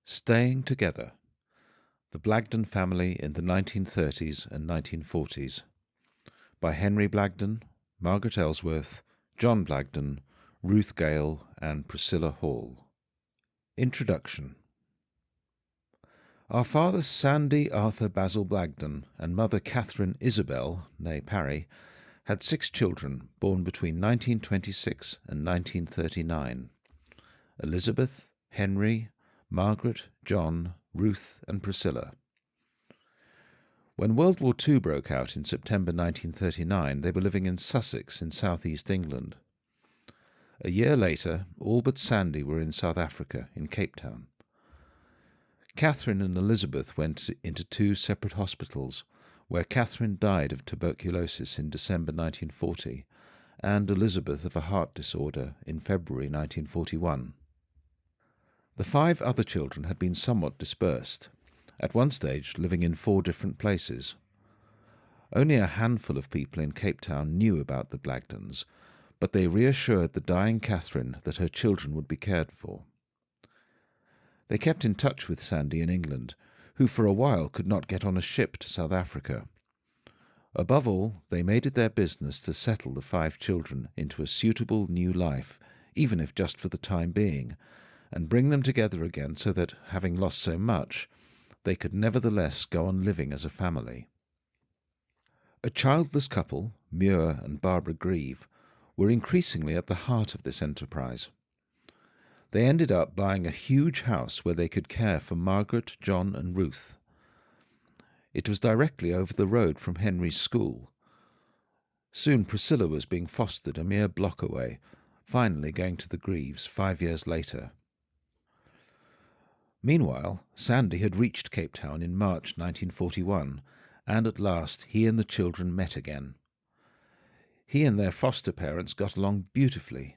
Staying Together, The Blagden Family in the 1930s and 1940s, by Henry Blagden, Margaret Ellsworth, John Blagden, Ruth Gale, and Priscilla Hall. Introduction. Our father Sandy Arthur Basil Blagden and mother Catherine Isabel, née Parry, had 6 children born between 1926 and 1939. Elizabeth, Henry, Margaret, John, Ruth, and Priscilla. When World War II broke out in September 1939, they were living in Sussex in southeast England. A year later, all but Sandy were in South Africa, in Cape Town. Catherine and Elizabeth went into 2 separate hospitals, where Catherine died of tuberculosis in December 1940, and Elizabeth of a heart disorder in February 1941. The 5 other children had been somewhat dispersed, at one stage living in 4 different places. Only a handful of people in Cape Town knew about the Blagdens, but they reassured the dying Catherine that her children would be cared for. They kept in touch with Sandy in England, who for a while could not get on a ship to South Africa. Above all, they made it their business to settle the 5 children into a suitable new life, even if just for the time being, and bring them together again so that, having lost so much, they could nevertheless go on living as a family. A childless couple, Muir and Barbara Grieve, were increasingly at the heart of this enterprise. They ended up buying a huge house where they could care for Margaret, John, and Ruth. It was directly over the road from Henry's school. Soon Priscilla was being fostered a mere block away, finally going to the Grieves 5 years later. Meanwhile, Sandy had reached Cape Town in March 1941, and at last he and the children met again. He and their foster parents got along beautifully.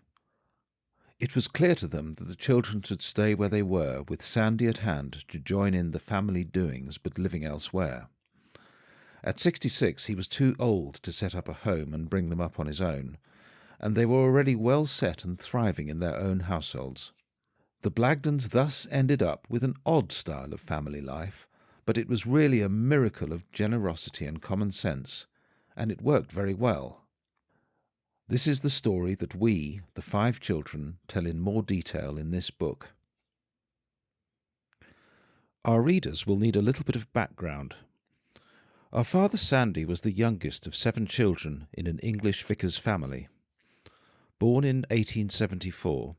It was clear to them that the children should stay where they were, with Sandy at hand to join in the family doings, but living elsewhere. At 66 he was too old to set up a home and bring them up on his own, and they were already well set and thriving in their own households. The Blagdens thus ended up with an odd style of family life, but it was really a miracle of generosity and common sense, and it worked very well. This is the story that we, the 5 children, tell in more detail in this book. Our readers will need a little bit of background. Our father Sandy was the youngest of 7 children in an English vicar's family. Born in 1874,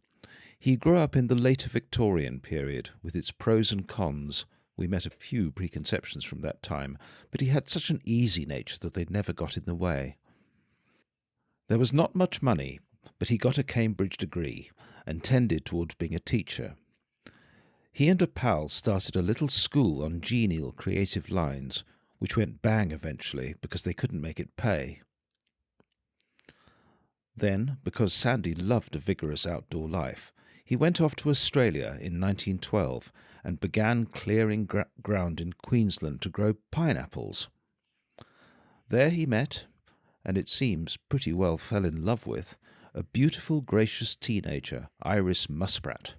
he grew up in the later Victorian period, with its pros and cons. We met a few preconceptions from that time, but he had such an easy nature that they never got in the way. There was not much money, but he got a Cambridge degree and tended towards being a teacher. He and a pal started a little school on genial, creative lines, which went bang eventually because they couldn't make it pay. Then, because Sandy loved a vigorous outdoor life, he went off to Australia in 1912 and began clearing ground in Queensland to grow pineapples. There he met, and it seems pretty well fell in love with, a beautiful, gracious teenager, Iris Musprat.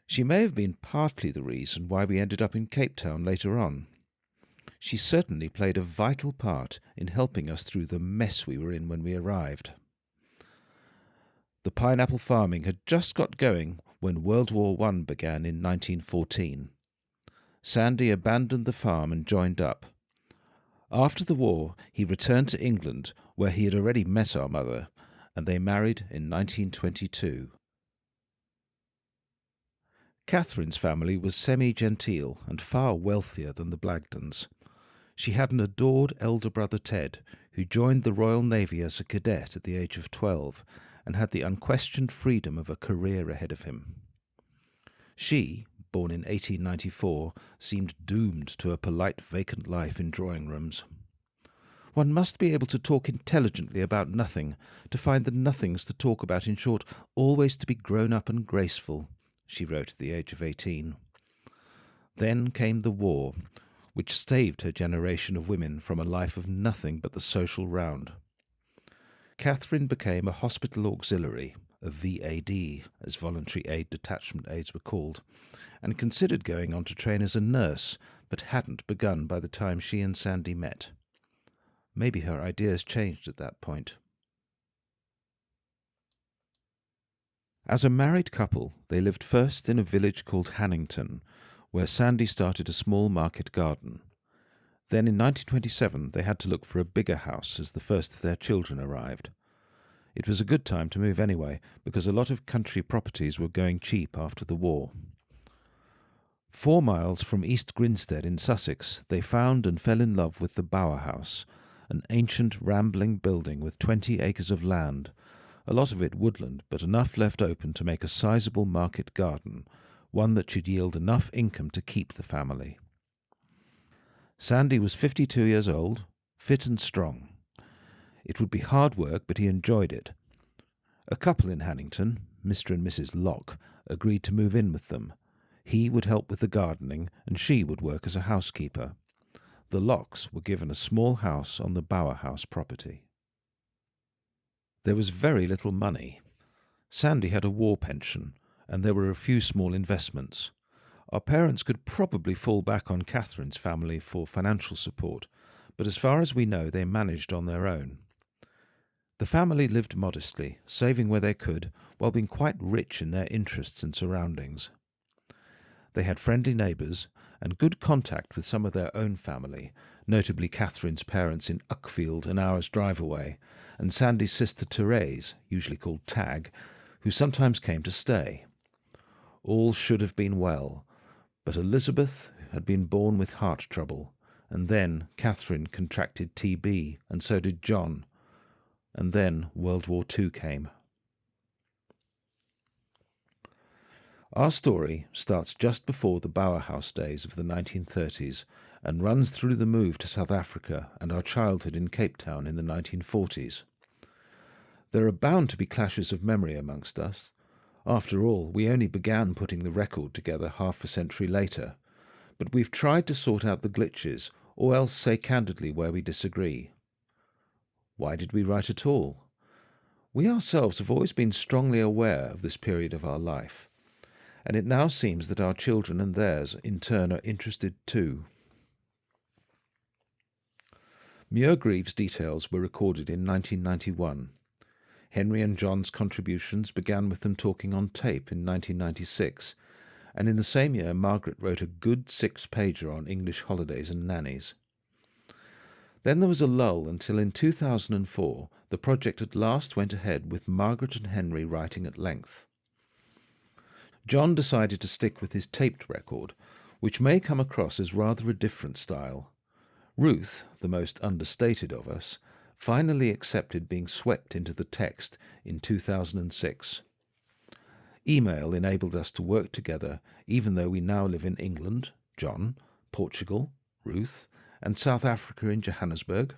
She may have been partly the reason why we ended up in Cape Town later on. She certainly played a vital part in helping us through the mess we were in when we arrived. The pineapple farming had just got going when World War I began in 1914. Sandy abandoned the farm and joined up. After the war, he returned to England, where he had already met our mother, and they married in 1922. Catherine's family was semi-genteel and far wealthier than the Blagdens. She had an adored elder brother Ted, who joined the Royal Navy as a cadet at the age of 12, and had the unquestioned freedom of a career ahead of him. She, born in 1894, seemed doomed to a polite vacant life in drawing rooms. One must be able to talk intelligently about nothing, to find the nothings to talk about, in short, always to be grown up and graceful, she wrote at the age of 18. Then came the war, which saved her generation of women from a life of nothing but the social round. Catherine became a hospital auxiliary, a VAD, as Voluntary Aid Detachment aides were called, and considered going on to train as a nurse, but hadn't begun by the time she and Sandy met. Maybe her ideas changed at that point. As a married couple, they lived first in a village called Hannington, where Sandy started a small market garden. Then in 1927 they had to look for a bigger house as the first of their children arrived. It was a good time to move anyway, because a lot of country properties were going cheap after the war. 4 miles from East Grinstead in Sussex, they found and fell in love with the Bower House, an ancient rambling building with 20 acres of land, a lot of it woodland, but enough left open to make a sizable market garden, one that should yield enough income to keep the family. Sandy was 52 years old, fit and strong. It would be hard work, but he enjoyed it. A couple in Hannington, Mr. and Mrs. Locke, agreed to move in with them. He would help with the gardening, and she would work as a housekeeper. The Lockes were given a small house on the Bower House property. There was very little money. Sandy had a war pension, and there were a few small investments. Our parents could probably fall back on Catherine's family for financial support, but as far as we know, they managed on their own. The family lived modestly, saving where they could, while being quite rich in their interests and surroundings. They had friendly neighbours and good contact with some of their own family, notably Catherine's parents in Uckfield, an hour's drive away, and Sandy's sister Therese, usually called Tag, who sometimes came to stay. All should have been well, but Elizabeth had been born with heart trouble, and then Catherine contracted TB, and so did John, and then World War II came. Our story starts just before the Bower House days of the 1930s and runs through the move to South Africa and our childhood in Cape Town in the 1940s. There are bound to be clashes of memory amongst us. After all, we only began putting the record together half a century later, but we've tried to sort out the glitches, or else say candidly where we disagree. Why did we write at all? We ourselves have always been strongly aware of this period of our life, and it now seems that our children and theirs in turn are interested too. Muirgreaves' details were recorded in 1991. Henry and John's contributions began with them talking on tape in 1996, and in the same year Margaret wrote a good 6-pager on English holidays and nannies. Then there was a lull until in 2004 the project at last went ahead with Margaret and Henry writing at length. John decided to stick with his taped record, which may come across as rather a different style. Ruth, the most understated of us, finally accepted being swept into the text in 2006. Email enabled us to work together, even though we now live in England, John, Portugal, Ruth, and South Africa in Johannesburg,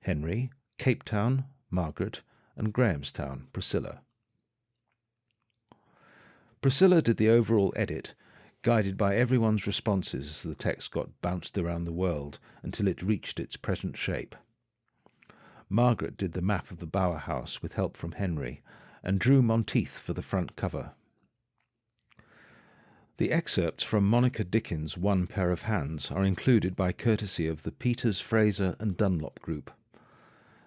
Henry, Cape Town, Margaret, and Grahamstown, Priscilla. Priscilla did the overall edit, guided by everyone's responses as the text got bounced around the world until it reached its present shape. Margaret did the map of the Bower House with help from Henry, and drew Monteith for the front cover. The excerpts from Monica Dickens' One Pair of Hands are included by courtesy of the Peters, Fraser and Dunlop group.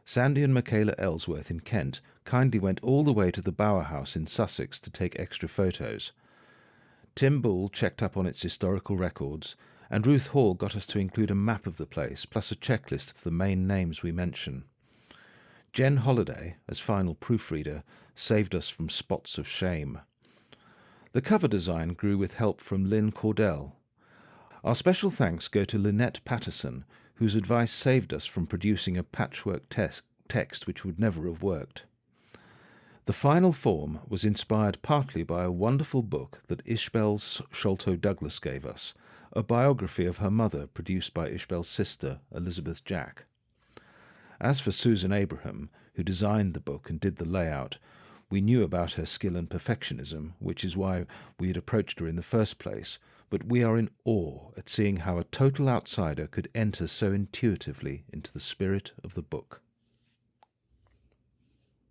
Sandy and Michaela Ellsworth in Kent kindly went all the way to the Bower House in Sussex to take extra photos. Tim Bull checked up on its historical records, and Ruth Hall got us to include a map of the place, plus a checklist of the main names we mention. Jen Holliday, as final proofreader, saved us from spots of shame. The cover design grew with help from Lynn Cordell. Our special thanks go to Lynette Patterson, whose advice saved us from producing a patchwork text which would never have worked. The final form was inspired partly by a wonderful book that Ishbel Sholto Douglas gave us, a biography of her mother produced by Ishbel's sister, Elizabeth Jack. As for Susan Abraham, who designed the book and did the layout, we knew about her skill and perfectionism, which is why we had approached her in the first place, but we are in awe at seeing how a total outsider could enter so intuitively into the spirit of the book.